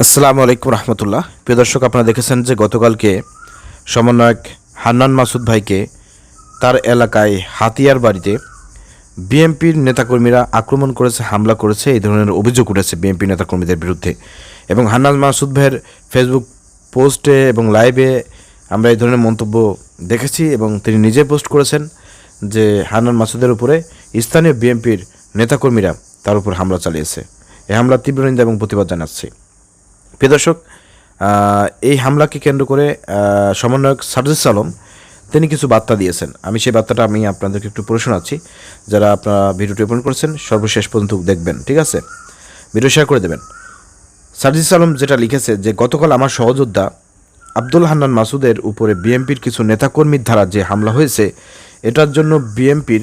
আসসালামু আলাইকুম রহমতুল্লাহ। প্রিয় দর্শক, আপনারা দেখেছেন যে গতকালকে সমন্বয়ক হান্নান মাসুদ ভাইকে তার এলাকায় হাতিয়ার বাড়িতে বিএনপির নেতাকর্মীরা আক্রমণ করেছে, হামলা করেছে, এই ধরনের অভিযোগ উঠেছে বিএনপি নেতাকর্মীদের বিরুদ্ধে। এবং হান্নান মাসুদ ভাইয়ের ফেসবুক পোস্টে এবং লাইভে আমরা এই ধরনের মন্তব্য দেখেছি এবং তিনি নিজে পোস্ট করেছেন যে হান্নান মাসুদের উপরে স্থানীয় বিএনপির নেতাকর্মীরা তার উপর হামলা চালিয়েছে। এই হামলার তীব্র নিন্দা এবং প্রতিবাদ জানাচ্ছি। প্রিয় দর্শক, এই হামলাকে কেন্দ্র করে সমন্বয়ক সার্জিস আলম তিনি কিছু বার্তা দিয়েছেন। আমি সেই বার্তাটা আপনাদেরকে একটু পড়ে শোনাচ্ছি। যারা আপনারা ভিডিওটি ওপেন করেছেন সর্বশেষ পর্যন্ত দেখবেন, ঠিক আছে? ভিডিও শেয়ার করে দেবেন। সার্জিস আলম যেটা লিখেছে যে গতকাল আমার সহযোদ্ধা আব্দুল হান্নান মাসুদের উপরে বিএনপির কিছু নেতাকর্মীর দ্বারা যে হামলা হয়েছে, এটার জন্য বিএনপির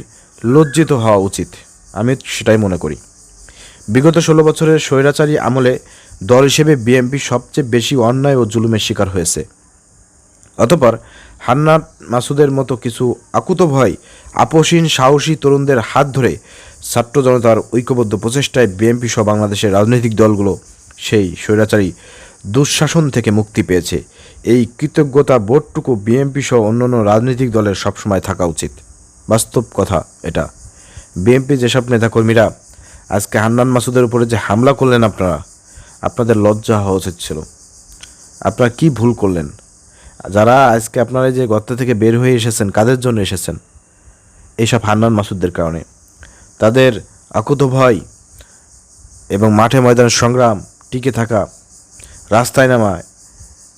লজ্জিত হওয়া উচিত। আমি সেটাই মনে করি। বিগত 16 বছরের স্বৈরাচারী আমলে দল হিসেবে বিএনপি সবচেয়ে বেশি অন্যায় ও জুলুমের শিকার হয়েছে। অতঃপর হান্নান মাসুদের মতো কিছু আকুতভয় আপোষহীন সাহসী তরুণদের হাত ধরে ছাত্র জনতার ঐক্যবদ্ধ প্রচেষ্টায় বিএনপি সহ বাংলাদেশের রাজনৈতিক দলগুলো সেই স্বৈরাচারী দুঃশাসন থেকে মুক্তি পেয়েছে। এই কৃতজ্ঞতা বোধটুকু বিএনপি সহ অন্যান্য রাজনৈতিক দলের সবসময় থাকা উচিত। বাস্তব কথা এটা। বিএনপি যেসব নেতাকর্মীরা আজকে হান্নান মাসুদের উপরে যে হামলা করলেন, আপনাদের লজ্জা হওয়া উচিত ছিল। আপনারা কি ভুল করলেন? যারা আজকে আপনারা যে গর্ত থেকে বের হয়ে এসেছেন, কাদের জন্য এসেছেন? এইসব হান্নান মাসুদদের কারণে। তাদের আকুতভয় এবং মাঠে ময়দানের সংগ্রাম, টিকে থাকা, রাস্তায় নামা,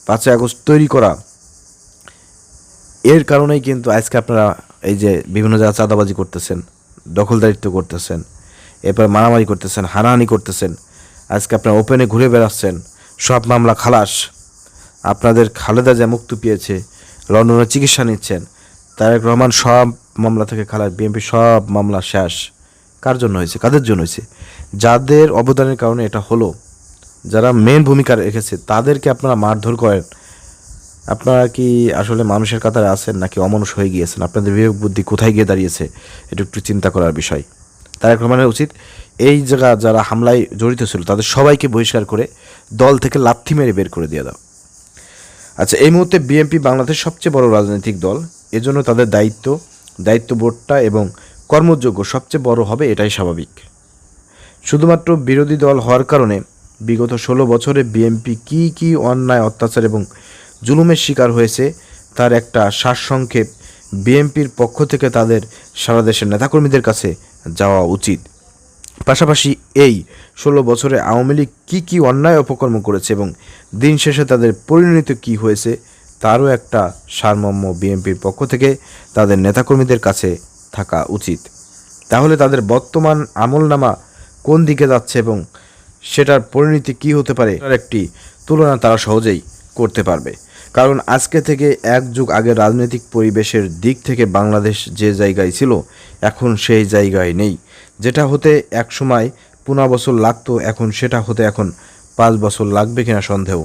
5 আগস্ট তৈরি করা, এর কারণেই কিন্তু আজকে আপনারা এই যে বিভিন্ন জায়গায় চাঁদাবাজি করতেছেন, দখলদারিত্ব করতেছেন, এরপর মারামারি করতেছেন, হানাহানি করতেছেন। আজকে আপনারা ওপেনে ঘুরে বেড়াচ্ছেন, সব মামলা খালাস। আপনাদের খালেদা যে মুক্তি পেয়েছে, লন্ডনে চিকিৎসা নিচ্ছেন, তারেক রহমান সব মামলা থেকে খালাস, বিএনপি সব মামলা শেষ। কার জন্য হয়েছে? কাদের জন্য হয়েছে? যাদের অবদানের কারণে এটা হলো, যারা মেন ভূমিকা রেখেছে, তাদেরকে আপনারা মারধর করেন। আপনারা কি আসলে মানুষের কাতারে আছেন নাকি অমানুষ হয়ে গিয়েছেন? আপনাদের বিবেক বুদ্ধি কোথায় গিয়ে দাঁড়িয়েছে, এটা একটু চিন্তা করার বিষয়। তারেক রহমানের উচিত এই জায়গা যারা হামলায় জড়িত ছিল তাদের সবাইকে বহিষ্কার করে দল থেকে লাথি মেরে বের করে দিয়ে দাও। আচ্ছা, এই মুহূর্তে বিএনপি বাংলাদেশের সবচেয়ে বড় রাজনৈতিক দল। এজন্য তাদের দায়িত্ববোধটা এবং কর্মযোগ্য সবচেয়ে বড় হবে, এটাই স্বাভাবিক। শুধুমাত্র বিরোধী দল হওয়ার কারণে বিগত 16 বছরে বিএনপি কি অন্যায়, অত্যাচার এবং জুলুমের শিকার হয়েছে তার একটা সারসংক্ষেপ বিএনপির পক্ষ থেকে তাদের সারা দেশের নেতাকর্মীদের কাছে যাওয়া উচিত। পাশাপাশি এই 16 বছরে আওয়ামী লীগ কী অন্যায় অপকর্ম করেছে এবং দিন শেষে তাদের পরিণতি কী হয়েছে তারও একটা সারমর্ম বিএনপির পক্ষ থেকে তাদের নেতাকর্মীদের কাছে থাকা উচিত। তাহলে তাদের বর্তমান আমলনামা কোন দিকে যাচ্ছে এবং সেটার পরিণতি কী হতে পারে তার একটি তুলনা তারা সহজেই করতে পারবে। কারণ আজকে থেকে 1 যুগ আগের রাজনৈতিক পরিবেশের দিক থেকে বাংলাদেশ যে জায়গায় ছিল এখন সেই জায়গায় নেই। যেটা হতে এক সময় 15 বছর লাগতো, এখন সেটা হতে এখন 5 বছর লাগবে কিনা সন্দেহ।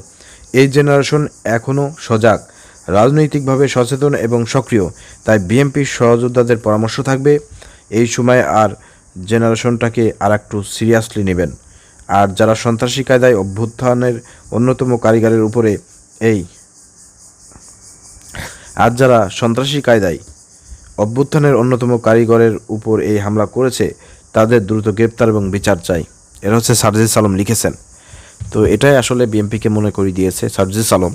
এই জেনারেশন এখনও সজাগ, রাজনৈতিকভাবে সচেতন এবং সক্রিয়। তাই বিএনপির সহযোদ্ধাদের পরামর্শ থাকবে এই সময় আর জেনারেশনটাকে আর একটু সিরিয়াসলি নেবেন। আর যারা সন্ত্রাসী কায়দায় অভ্যুত্থানের অন্যতম কারিগরের উপরে এই হামলা করেছে তাদের দ্রুত গ্রেপ্তার এবং বিচার চাই। এরা হচ্ছে সার্জিস আলম লিখেছেন। তো এটাই আসলে বিএনপিকে মনে করিয়ে দিয়েছে সার্জিস আলম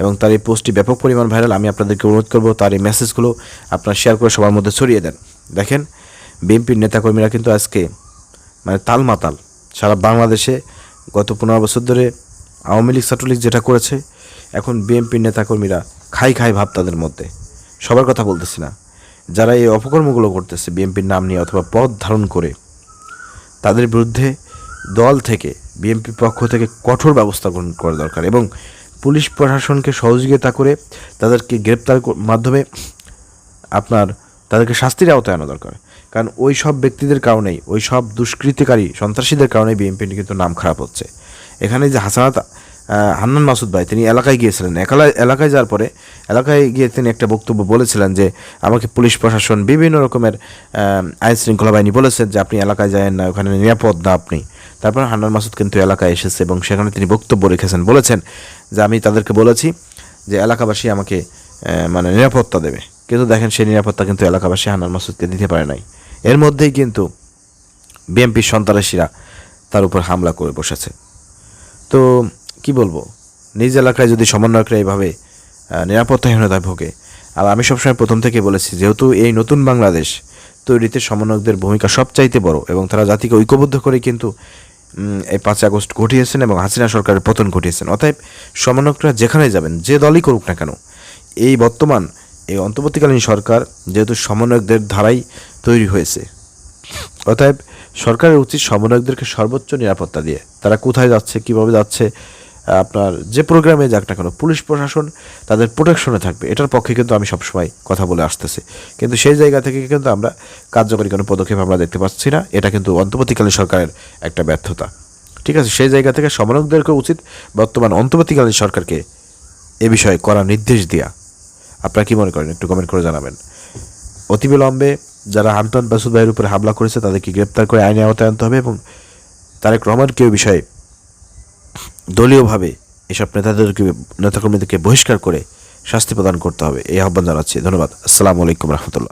এবং তার এই পোস্টটি ব্যাপক পরিমাণ ভাইরাল। আমি আপনাদেরকে অনুরোধ করব তার এই মেসেজগুলো আপনারা শেয়ার করে সবার মধ্যে ছড়িয়ে দেন। দেখেন, বিএনপির নেতাকর্মীরা কিন্তু আজকে তালমাতাল। সারা বাংলাদেশে গত 15 বছর ধরে আওয়ামী লীগ ছাত্রলীগ যেটা করেছে, এখন বিএনপির নেতাকর্মীরা খাই ভাব তাদের মধ্যে। সবার কথা বলতেছি না, যারা এই অপকর্মগুলো করতেছে বিএনপির নাম নিয়ে অথবা পদ ধারণ করে, তাদের বিরুদ্ধে দল থেকে বিএনপির পক্ষ থেকে কঠোর ব্যবস্থা গ্রহণ করা দরকার এবং পুলিশ প্রশাসনকে সহযোগিতা করে তাদেরকে গ্রেপ্তার মাধ্যমে তাদেরকে শাস্তির আওতায় আনা দরকার। কারণ ওই সব ব্যক্তিদের কারণেই, ওই সব দুষ্কৃতিকারী সন্ত্রাসীদের কারণেই বিএনপির কিন্তু নাম খারাপ হচ্ছে। এখানে যে হান্নান মাসুদ ভাই তিনি এলাকায় গিয়েছিলেন, এলাকায় যাওয়ার পরে এলাকায় গিয়ে তিনি একটা বক্তব্য বলেছিলেন যে আমাকে পুলিশ প্রশাসন বিভিন্ন রকমের আইন শৃঙ্খলা বাহিনী বলেছেন যে আপনি এলাকায় যায়েন না, ওখানে নিরাপদ না আপনি। তারপর হান্নান মাসুদ কিন্তু এলাকায় এসেছে এবং সেখানে তিনি বক্তব্য রেখেছেন, বলেছেন যে আমি তাদেরকে বলেছি যে এলাকাবাসী আমাকে মানে নিরাপত্তা দেবে, কিন্তু দেখেন সেই নিরাপত্তা কিন্তু এলাকাবাসী হান্নান মাসুদকে দিতে পারে নাই। এর মধ্যেই কিন্তু বিএনপির সন্ত্রাসীরা তার উপর হামলা করে বসেছে। তো কি বলবো, নিজ এলাকায় যদি সমন্বয়করা এইভাবে নিরাপত্তাহীনতায় ভোগে, আর আমি সবসময় প্রথম থেকে বলেছি যেহেতু এই নতুন বাংলাদেশ তৈরিতে সমন্বয়কদের ভূমিকা সবচাইতে বড় এবং তারা জাতিকে ঐক্যবদ্ধ করে কিন্তু এই 5 আগস্ট ঘটিয়েছেন এবং হাসিনা সরকারের পতন ঘটিয়েছেন। অতএব সমন্বয়করা যেখানে যাবেন, যে দলই করুক না কেন, এই বর্তমান এই অন্তর্বর্তীকালীন সরকার যেহেতু সমন্বয়কদের ধারাই তৈরি হয়েছে, অতএব সরকারের উচিত সমন্বয়কদেরকে সর্বোচ্চ নিরাপত্তা দিয়ে তারা কোথায় যাচ্ছে, কিভাবে যাচ্ছে, আপনার যে প্রোগ্রামে যাক না কেন পুলিশ প্রশাসন তাদের প্রোটেকশনে থাকবে, এটার পক্ষে কিন্তু আমি সবসময় কথা বলে আসতেছি। কিন্তু সেই জায়গা থেকে কিন্তু আমরা কার্যকরী কোনো পদক্ষেপ আমরা দেখতে পাচ্ছি না। এটা কিন্তু অন্তর্বর্তীকালীন সরকারের একটা ব্যর্থতা। ঠিক আছে, সেই জায়গা থেকে সমন্বয়কদেরকে উচিত বর্তমান অন্তর্বর্তীকালীন সরকারকে এ বিষয়ে করা নির্দেশ দেওয়া। আপনারা কি মনে করেন একটু কমেন্ট করে জানাবেন। অতিবিলম্বে যারা হান্নান মাসুদ ভাইয়ের উপরে হামলা করেছে তাদেরকে গ্রেপ্তার করে আইনে আওতায় আনতে হবে এবং তারেক রহমানকে বিষয়ে দলীয়ভাবে এসব নেতাকর্মীদেরকে বহিষ্কার করে শাস্তি প্রদান করতে হবে, এই আহ্বান জানাচ্ছি। ধন্যবাদ। আসসালামু আলাইকুম রহমতুল্লাহ।